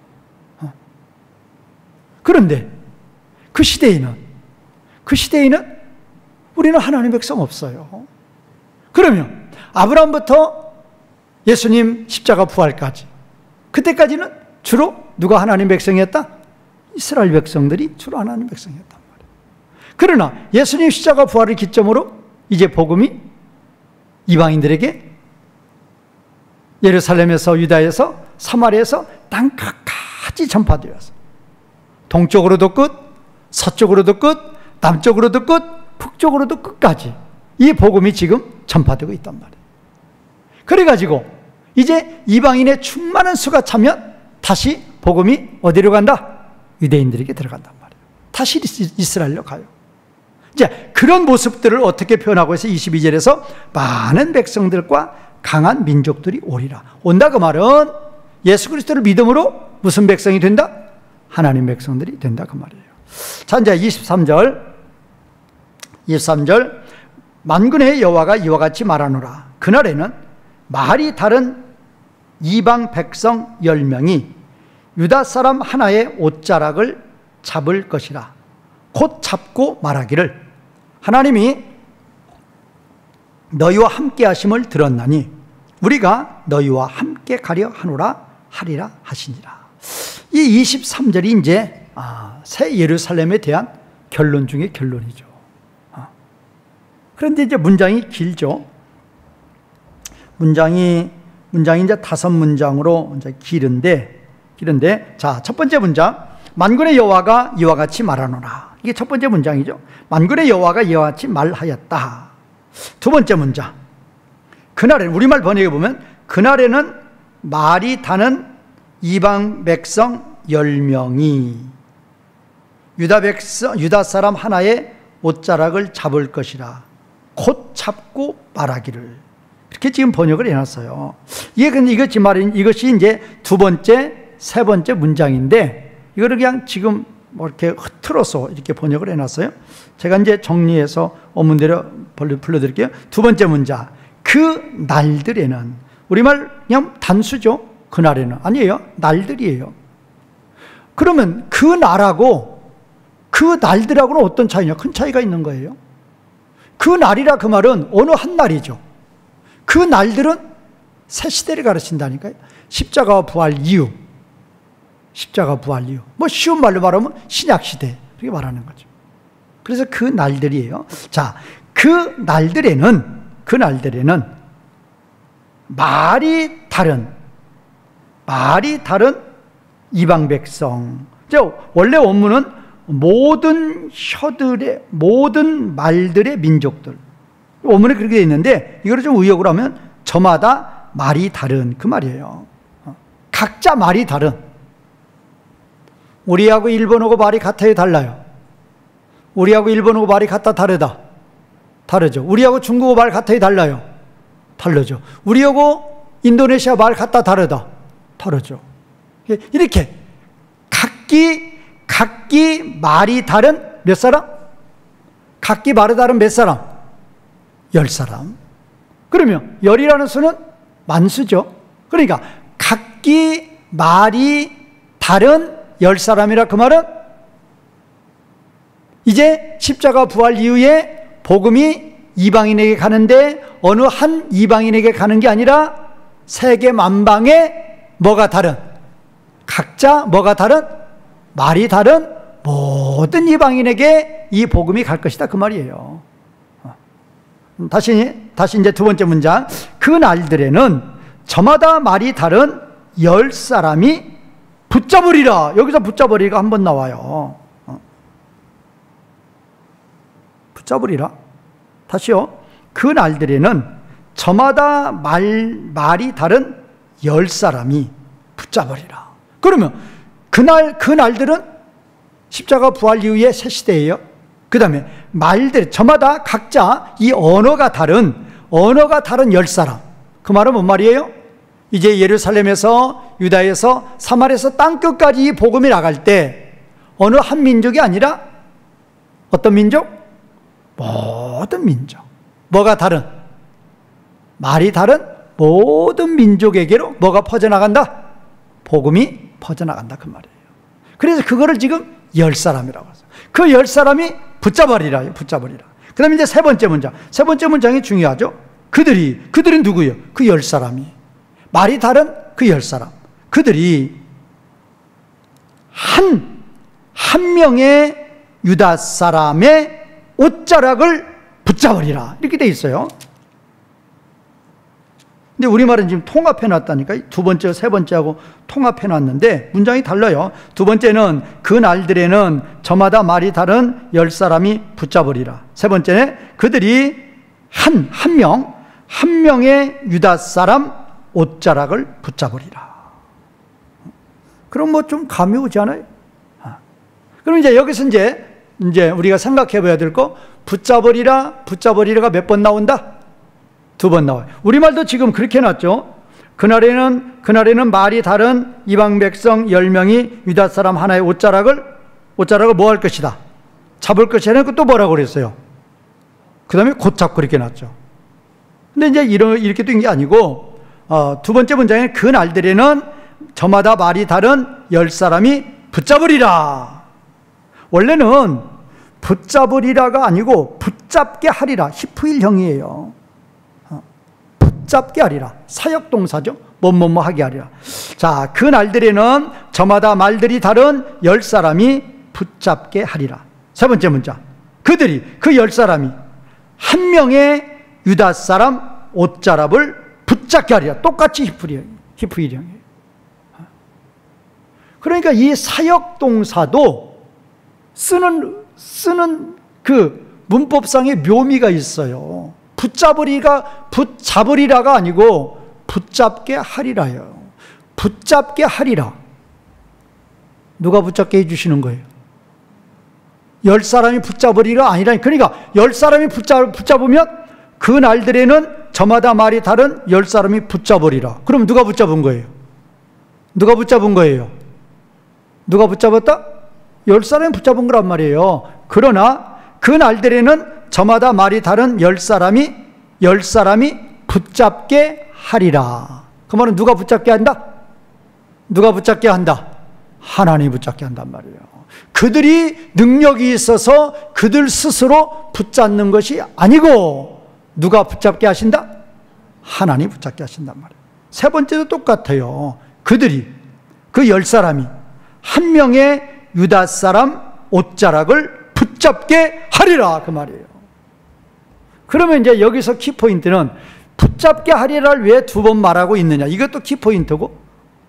그런데 그 시대에는 우리는 하나님 백성 없어요. 그러면 아브라함부터 예수님 십자가 부활까지, 그때까지는 주로 누가 하나님 백성이었다? 이스라엘 백성들이 주로 하나님 백성이었단 말이에요. 그러나 예수님 십자가 부활을 기점으로 이제 복음이 이방인들에게 예루살렘에서, 유다에서, 사마리아에서 땅끝까지 전파되어서 동쪽으로도 끝, 서쪽으로도 끝, 남쪽으로도 끝, 북쪽으로도 끝까지 이 복음이 지금 전파되고 있단 말이에요. 그래가지고 이제 이방인의 충만한 수가 차면 다시 복음이 어디로 간다? 유대인들에게 들어간단 말이에요. 다시 이스라엘로 가요. 이제 그런 모습들을 어떻게 표현하고 해서 22절에서 많은 백성들과 강한 민족들이 오리라. 온다 그 말은 예수 그리스도를 믿음으로 무슨 백성이 된다? 하나님 백성들이 된다 그 말이에요. 자, 이제 23절 만군의 여호와가 이와 같이 말하노라. 그날에는 말이 다른 이방 백성 10명이 유다 사람 하나의 옷자락을 잡을 것이라. 곧 잡고 말하기를 하나님이 너희와 함께 하심을 들었나니 우리가 너희와 함께 가려 하리라 하시니라. 이 23절이 이제 새 예루살렘에 대한 결론 중에 결론이죠. 그런데 이제 문장이 길죠. 문장이 이제 5문장으로 이제 길은데, 자, 첫 번째 문장, 만군의 여호와가 이와 같이 말하노라. 이게 첫 번째 문장이죠. 만군의 여호와가 이와 같이 말하였다. 두 번째 문장, 그날에는, 우리말 번역해 보면 그날에는 말이 다는 이방 백성 10명이 유다 사람 하나의 옷자락을 잡을 것이라. 곧 잡고 말하기를. 이렇게 지금 번역을 해놨어요. 이것이 이제 두 번째, 세 번째 문장인데, 이거를 그냥 지금 뭐 이렇게 흐트러서 이렇게 번역을 해놨어요. 제가 이제 정리해서 원문대로 불러드릴게요. 두 번째 문장. 그 날들에는, 우리말 그냥 단수죠. 그날에는. 아니에요. 날들이에요. 그러면 그 날하고 그 날들하고는 어떤 차이냐? 큰 차이가 있는 거예요. 그 날이라 그 말은 어느 한 날이죠. 그 날들은 새 시대를 가르친다니까요. 십자가와 부활 이후. 십자가 부활 이후. 뭐 쉬운 말로 말하면 신약시대. 이렇게 말하는 거죠. 그래서 그 날들이에요. 자, 그 날들에는 말이 다른 이방 백성. 원래 원문은 모든 혀들의, 모든 말들의 민족들. 원문에 그렇게 되어 있는데, 이거를 좀 의역으로 하면 저마다 말이 다른, 그 말이에요. 각자 말이 다른. 우리하고 일본어고 말이 같아요, 달라요? 우리하고 일본어고 말이 같다, 다르다? 다르죠. 우리하고 중국어 말 같아요, 달라요? 다르죠. 우리하고 인도네시아 말 같다, 다르다? 다르죠. 이렇게 각기 말이 다른 몇 사람? 각기 말이 다른 몇 사람? 10사람. 그러면 10이라는 수는 만수죠. 그러니까 각기 말이 다른 10사람이라 그 말은 이제 십자가 부활 이후에 복음이 이방인에게 가는데 어느 한 이방인에게 가는 게 아니라 세계 만방에 뭐가 다른? 각자 뭐가 다른? 말이 다른 모든 이방인에게 이 복음이 갈 것이다, 그 말이에요. 다시 이제 두 번째 문장. 그 날들에는 저마다 말이 다른 10사람이 붙잡으리라. 여기서 붙잡으리가 한 번 나와요. 붙잡으리라. 다시요. 그 날들에는 저마다 말이 다른 10사람이 붙잡으리라. 그러면 그 날들은 십자가 부활 이후의 새 시대예요. 그 다음에 말들, 저마다 각자 이 언어가 다른 10사람. 그 말은 뭔 말이에요? 이제 예루살렘에서, 유다에서, 사마리아에서 땅끝까지 이 복음이 나갈 때 어느 한 민족이 아니라 어떤 민족? 모든 민족. 뭐가 다른? 말이 다른 모든 민족에게로 뭐가 퍼져나간다? 복음이 퍼져나간다, 그 말이에요. 그래서 그거를 지금 10사람이라고 하죠. 그 10사람이 붙잡으리라. 그 다음에 이제 세 번째 문장. 세 번째 문장이 중요하죠. 그들은 누구예요? 그 10사람이. 말이 다른 그 10사람. 그들이 한 명의 유다 사람의 옷자락을 붙잡으리라. 이렇게 돼 있어요. 근데 우리말은 지금 통합해 놨다니까. 두 번째, 세 번째하고 통합해 놨는데 문장이 달라요. 두 번째는 그 날들에는 저마다 말이 다른 10사람이 붙잡으리라. 세 번째는 그들이 한 명의 유다 사람 옷자락을 붙잡으리라. 그럼 뭐 좀 감이 오지 않아요? 그럼 이제 여기서 이제 우리가 생각해 봐야 될 거, 붙잡으리라가 몇 번 나온다? 2번 나와요. 우리말도 지금 그렇게 해놨죠. 그날에는 말이 다른 이방 백성 10명이 유다 사람 하나의 옷자락을 뭐 할 것이다? 잡을 것이라 또 뭐라고 그랬어요? 그 다음에 곧 잡고 이렇게 놨죠. 근데 이제 이렇게 된 게 아니고, 두 번째 문장에 그 날들에는 저마다 말이 다른 10사람이 붙잡으리라. 원래는 붙잡으리라가 아니고 붙잡게 하리라. 히프일형이에요. 붙잡게 하리라. 사역동사죠. 뭐뭐뭐 하게 하리라. 자, 그 날들에는 저마다 말들이 다른 10사람이 붙잡게 하리라. 세 번째 문장. 그 10사람이 한 명의 유다 사람 옷자락을 붙잡게 하리라. 똑같이 히프일형이에요. 그러니까 이 사역동사도 쓰는 그 문법상의 묘미가 있어요. 붙잡으리라가 아니고 붙잡게 하리라요. 붙잡게 하리라. 누가 붙잡게 해주시는 거예요? 10사람이 붙잡으리라 아니라, 그러니까 10사람이 붙잡으면 그 날들에는 저마다 말이 다른 10사람이 붙잡으리라. 그럼 누가 붙잡은 거예요? 누가 붙잡은 거예요? 누가 붙잡았다? 10사람이 붙잡은 거란 말이에요. 그러나 그 날들에는 저마다 말이 다른 10사람이 붙잡게 하리라. 그 말은 누가 붙잡게 한다? 누가 붙잡게 한다? 하나님이 붙잡게 한단 말이에요. 그들이 능력이 있어서 그들 스스로 붙잡는 것이 아니고 누가 붙잡게 하신다? 하나님이 붙잡게 하신단 말이에요. 세 번째도 똑같아요. 그들이, 그 10사람이 한 명의 유다 사람 옷자락을 붙잡게 하리라, 그 말이에요. 그러면 이제 여기서 키포인트는 붙잡게 하리라를 왜 두 번 말하고 있느냐, 이것도 키포인트고,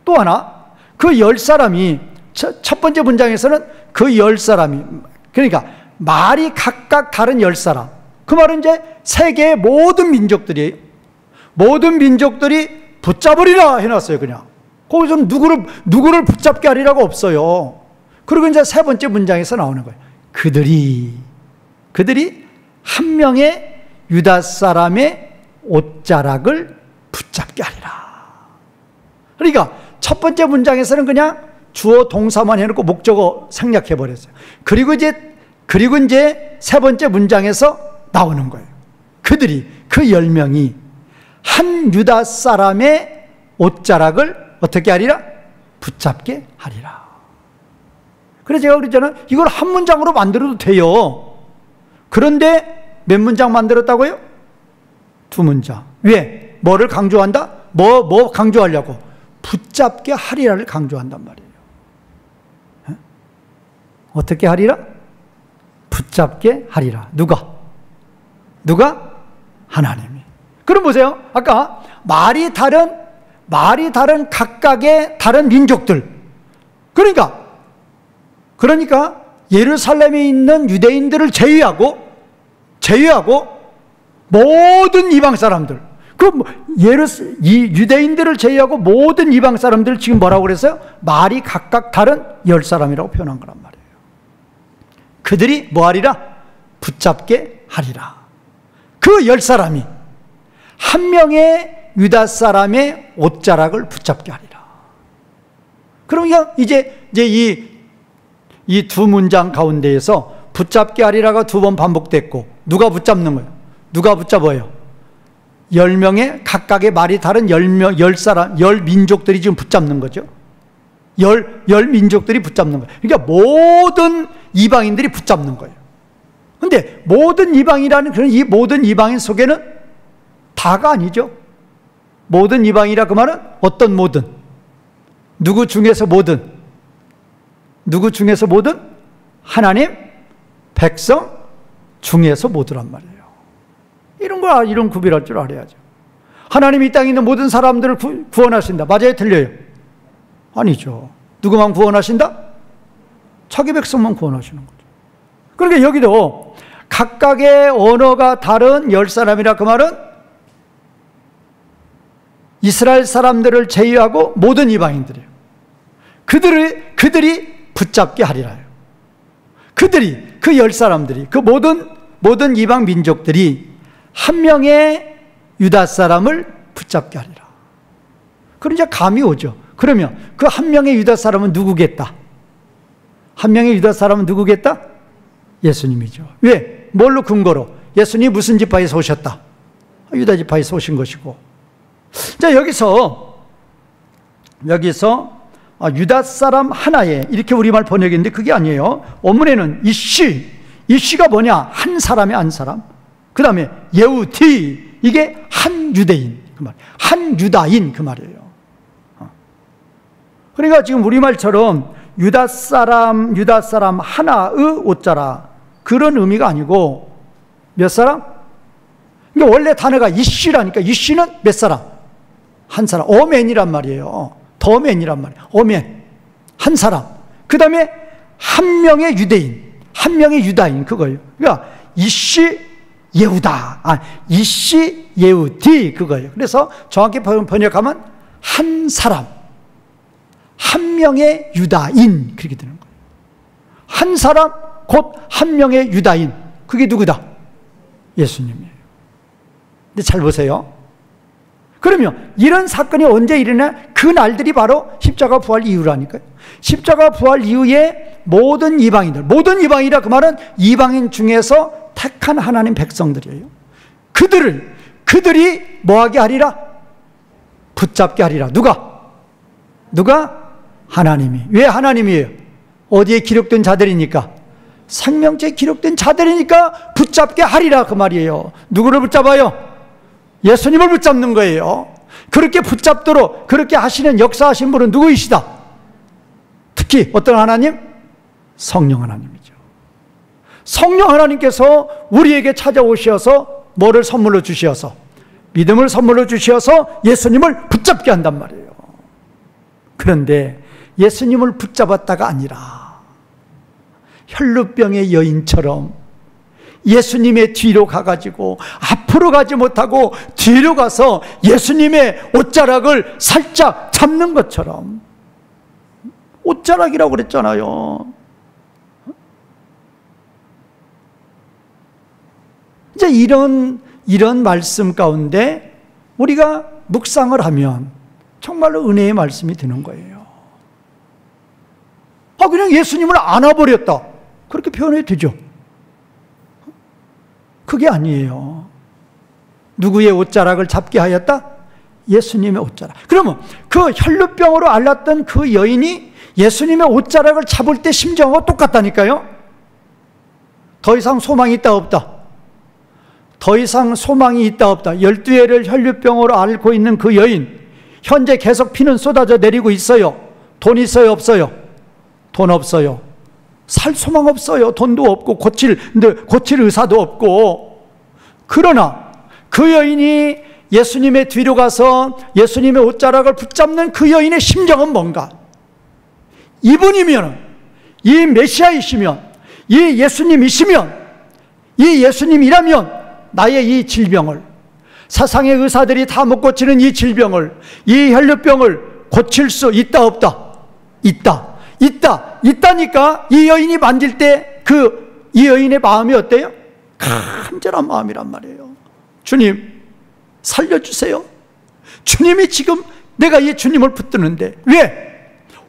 또 하나 그 10사람이 첫 번째 문장에서는 그 10사람이, 그러니까 말이 각각 다른 10사람, 그 말은 이제 세계의 모든 민족들이에요. 모든 민족들이 붙잡으리라 해놨어요. 그냥 거기서는 누구를 붙잡게 하리라고 없어요. 그리고 이제 세 번째 문장에서 나오는 거예요. 그들이 한 명의 유다 사람의 옷자락을 붙잡게 하리라. 그러니까 첫 번째 문장에서는 그냥 주어 동사만 해놓고 목적어 생략해 버렸어요. 그리고 이제 세 번째 문장에서 나오는 거예요. 그들이, 그 10명이 한 유다 사람의 옷자락을 어떻게 하리라? 붙잡게 하리라. 그래서 제가 그랬잖아요. 이걸 한 문장으로 만들어도 돼요. 그런데 몇 문장 만들었다고요? 2문장. 왜? 뭐를 강조한다? 뭐 강조하려고? 붙잡게 하리라를 강조한단 말이에요. 어떻게 하리라? 붙잡게 하리라. 누가? 하나님이. 그럼 보세요. 아까 말이 다른 각각의 다른 민족들. 그러니까 예루살렘에 있는 유대인들을 제외하고 모든 이방 사람들, 유대인들을 제외하고 모든 이방 사람들 지금 뭐라고 그랬어요? 말이 각각 다른 10사람이라고 표현한 거란 말이에요. 그들이 뭐 하리라? 붙잡게 하리라. 그 10사람이 한 명의 유다 사람의 옷자락을 붙잡게 하리라. 그러니까 이제 이 두 문장 가운데에서 붙잡게 하리라가 2번 반복됐고, 누가 붙잡는 거예요? 누가 붙잡아요? 10명의 각각의 말이 다른 10민족들이 지금 붙잡는 거죠. 10민족들이 붙잡는 거예요. 그러니까 모든 이방인들이 붙잡는 거예요. 근데 모든 이방이라는 그런 이 모든 이방인 속에는 다가 아니죠. 모든 이방이라 그 말은 어떤 모든? 누구 중에서 모든? 하나님 백성 중에서 모두란 말이에요. 이런 구별할 줄 알아야죠. 하나님이 이 땅에 있는 모든 사람들을 구원하신다. 맞아요? 틀려요? 아니죠. 누구만 구원하신다? 자기 백성만 구원하시는 거죠. 그러니까 여기도 각각의 언어가 다른 10사람이라 그 말은 이스라엘 사람들을 제외하고 모든 이방인들이에요. 그들이 붙잡게 하리라요. 그 10사람들이, 그 모든 이방 민족들이 한 명의 유다 사람을 붙잡게 하리라. 그럼 이제 감이 오죠. 그러면 그 한 명의 유다 사람은 누구겠다? 한 명의 유다 사람은 누구겠다? 예수님이죠. 왜? 뭘로 근거로? 예수님이 무슨 지파에서 오셨다? 유다 지파에서 오신 것이고. 자, 여기서 유다 사람 하나에 이렇게 우리말 번역했는데 그게 아니에요. 원문에는 이씨가 뭐냐? 한 사람의 한 사람. 그 다음에 예우디, 이게 한 유대인 그 말, 한 유다인 그 말이에요. 그러니까 지금 우리말처럼 유다 사람 하나의 옷자라 그런 의미가 아니고 몇 사람? 그러니까 원래 단어가 이씨라니까 이씨는 몇 사람? 한 사람. 어맨이란 말이에요. 더맨이란 말이에요. 어맨. 한 사람. 그 다음에 한 명의 유대인, 한 명의 유다인 그거예요. 그러니까 이씨 예후다, 이씨 예후디 그거예요. 그래서 정확히 번역하면 한 사람, 한 명의 유다인 그렇게 되는 거예요. 한 사람 곧 한 명의 유다인, 그게 누구다? 예수님이에요. 근데 잘 보세요. 그러면 이런 사건이 언제 일어나? 그 날들이 바로 십자가 부활 이후라니까요. 십자가 부활 이후에 모든 이방인들, 모든 이방인이라 그 말은 이방인 중에서 택한 하나님 백성들이에요. 그들이 뭐하게 하리라? 붙잡게 하리라. 누가? 하나님이. 왜 하나님이에요? 어디에 기록된 자들이니까? 생명책에 기록된 자들이니까 붙잡게 하리라 그 말이에요. 누구를 붙잡아요? 예수님을 붙잡는 거예요. 그렇게 붙잡도록 그렇게 하시는 역사하신 분은 누구이시다? 특히 어떤 하나님? 성령 하나님이죠. 성령 하나님께서 우리에게 찾아오셔서 뭐를 선물로 주셔서? 믿음을 선물로 주셔서 예수님을 붙잡게 한단 말이에요. 그런데 예수님을 붙잡았다가 아니라 혈루병의 여인처럼 예수님의 뒤로 가가지고 앞으로 가지 못하고 뒤로 가서 예수님의 옷자락을 살짝 잡는 것처럼, 옷자락이라고 그랬잖아요. 이제 이런 말씀 가운데 우리가 묵상을 하면 정말로 은혜의 말씀이 드는 거예요. 그냥 예수님을 안아버렸다, 그렇게 표현해도 되죠. 그게 아니에요. 누구의 옷자락을 잡게 하였다? 예수님의 옷자락. 그러면 그 혈루병으로 앓았던 그 여인이 예수님의 옷자락을 잡을 때 심정하고 똑같다니까요. 더 이상 소망이 있다 없다? 더 이상 소망이 있다 없다? 12회를 혈루병으로 앓고 있는 그 여인, 현재 계속 피는 쏟아져 내리고 있어요. 돈 있어요 없어요? 돈 없어요. 살 소망 없어요. 돈도 없고 고칠 의사도 없고. 그러나 그 여인이 예수님의 뒤로 가서 예수님의 옷자락을 붙잡는 그 여인의 심정은 뭔가? 이분이면, 이 메시아이시면, 이 예수님이시면, 이 예수님이라면 나의 이 질병을, 세상의 의사들이 다 못 고치는 이 질병을, 이 혈루병을 고칠 수 있다 없다? 있다니까 이 여인이 만질 때 이 여인의 마음이 어때요? 간절한 마음이란 말이에요. 주님 살려주세요. 주님이 지금 내가 이 주님을 붙드는데 왜?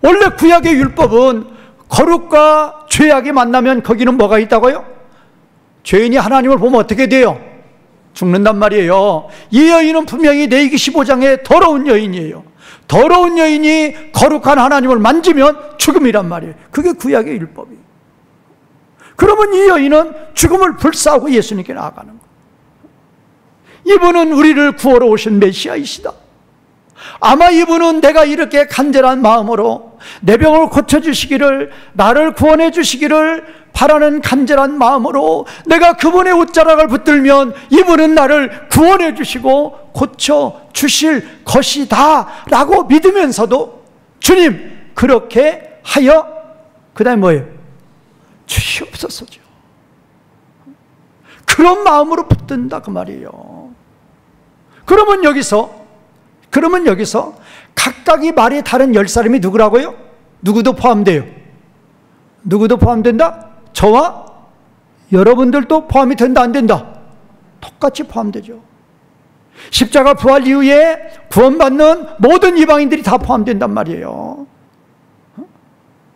원래 구약의 율법은 거룩과 죄악이 만나면 거기는 뭐가 있다고요? 죄인이 하나님을 보면 어떻게 돼요? 죽는단 말이에요. 이 여인은 분명히 레위기 15장의 더러운 여인이에요. 더러운 여인이 거룩한 하나님을 만지면 죽음이란 말이에요. 그게 구약의 율법이에요. 그러면 이 여인은 죽음을 불사하고 예수님께 나아가는 거예요. 이분은 우리를 구하러 오신 메시아이시다. 아마 이분은 내가 이렇게 간절한 마음으로 내 병을 고쳐주시기를, 나를 구원해 주시기를 바라는 간절한 마음으로 내가 그분의 옷자락을 붙들면 이분은 나를 구원해 주시고 고쳐주실 것이다 라고 믿으면서도 주님 그렇게 하여 그 다음에 뭐예요? 주시옵소서죠. 그런 마음으로 붙든다 그 말이에요. 그러면 여기서 각각이 말이 다른 10사람이 누구라고요? 누구도 포함돼요. 누구도 포함된다? 저와 여러분들도 포함이 된다 안 된다? 똑같이 포함되죠. 십자가 부활 이후에 구원받는 모든 이방인들이 다 포함된단 말이에요.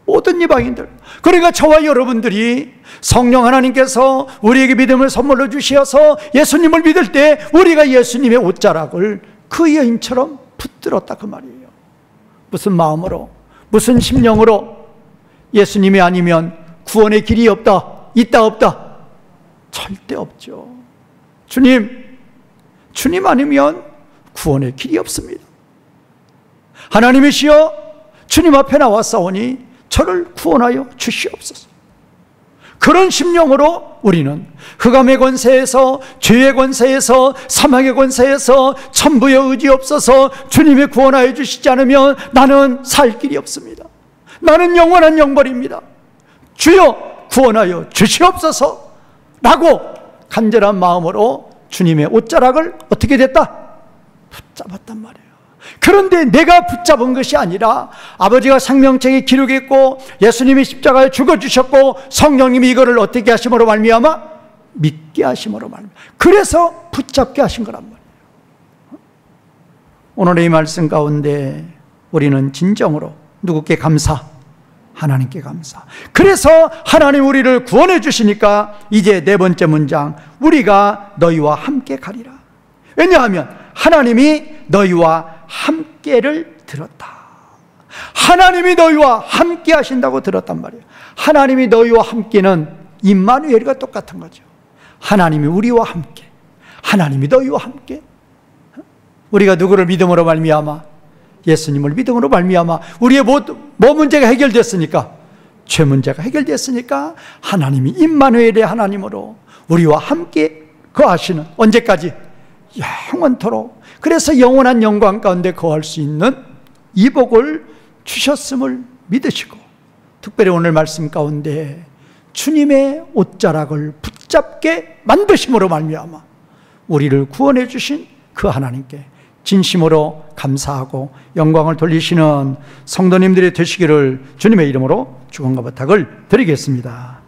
모든 이방인들. 그러니까 저와 여러분들이 성령 하나님께서 우리에게 믿음을 선물로 주셔서 예수님을 믿을 때 우리가 예수님의 옷자락을 그 여인처럼 붙들었다 그 말이에요. 무슨 마음으로, 무슨 심령으로? 예수님이 아니면 구원의 길이 없다, 있다 없다? 절대 없죠. 주님 아니면 구원의 길이 없습니다. 하나님이시여 주님 앞에 나왔사오니 저를 구원하여 주시옵소서. 그런 심령으로 우리는 흑암의 권세에서, 죄의 권세에서, 사망의 권세에서 천부의 의지 없어서 주님이 구원하여 주시지 않으면 나는 살 길이 없습니다. 나는 영원한 영벌입니다. 주여 구원하여 주시옵소서 라고 간절한 마음으로 주님의 옷자락을 어떻게 됐다? 붙잡았단 말이에요. 그런데 내가 붙잡은 것이 아니라 아버지가 생명책에 기록했고 예수님이 십자가에 죽어주셨고 성령님이 이거를 어떻게 하심으로 말미암아? 믿게 하심으로 말미암아. 그래서 붙잡게 하신 거란 말이에요. 오늘의 이 말씀 가운데 우리는 진정으로 누구께 감사? 하나님께 감사. 그래서 하나님 우리를 구원해 주시니까 이제 네 번째 문장, 우리가 너희와 함께 가리라. 왜냐하면 하나님이 너희와 함께를 들었다. 하나님이 너희와 함께 하신다고 들었단 말이에요. 하나님이 너희와 함께는 임마누엘과 똑같은 거죠. 하나님이 우리와 함께, 하나님이 너희와 함께. 우리가 누구를 믿음으로 말미암아? 예수님을 믿음으로 말미암아 우리의 뭐 문제가 해결됐습니까? 죄 문제가 해결됐으니까 하나님이 임마누엘의 하나님으로 우리와 함께 거하시는, 언제까지? 영원토록. 그래서 영원한 영광 가운데 거할 수 있는 이 복을 주셨음을 믿으시고, 특별히 오늘 말씀 가운데 주님의 옷자락을 붙잡게 만드심으로 말미암아 우리를 구원해 주신 그 하나님께 진심으로 감사하고 영광을 돌리시는 성도님들이 되시기를 주님의 이름으로 축원과 부탁을 드리겠습니다.